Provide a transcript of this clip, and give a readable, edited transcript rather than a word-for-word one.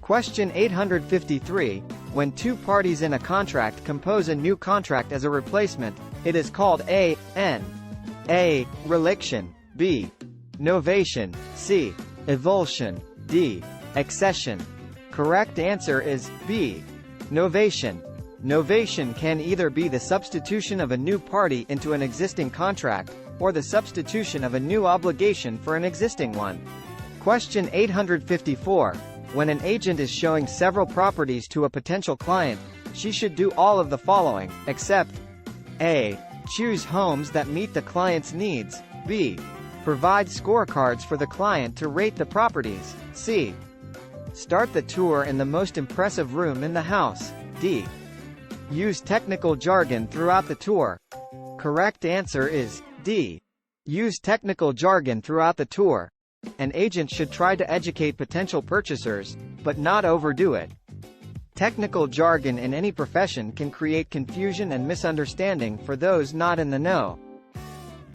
Question 853. When two parties in a contract compose a new contract as a replacement, it is called A. Reliction. B. Novation. C. Avulsion. D. Accession. Correct answer is B. Novation. Novation can either be the substitution of a new party into an existing contract, or the substitution of a new obligation for an existing one. Question 854. When an agent is showing several properties to a potential client, she should do all of the following, except A. Choose homes that meet the client's needs. B. Provide scorecards for the client to rate the properties. C. Start the tour in the most impressive room in the house. D. Use technical jargon throughout the tour. Correct answer is D. Use technical jargon throughout the tour. An agent should try to educate potential purchasers, but not overdo it. Technical jargon in any profession can create confusion and misunderstanding for those not in the know.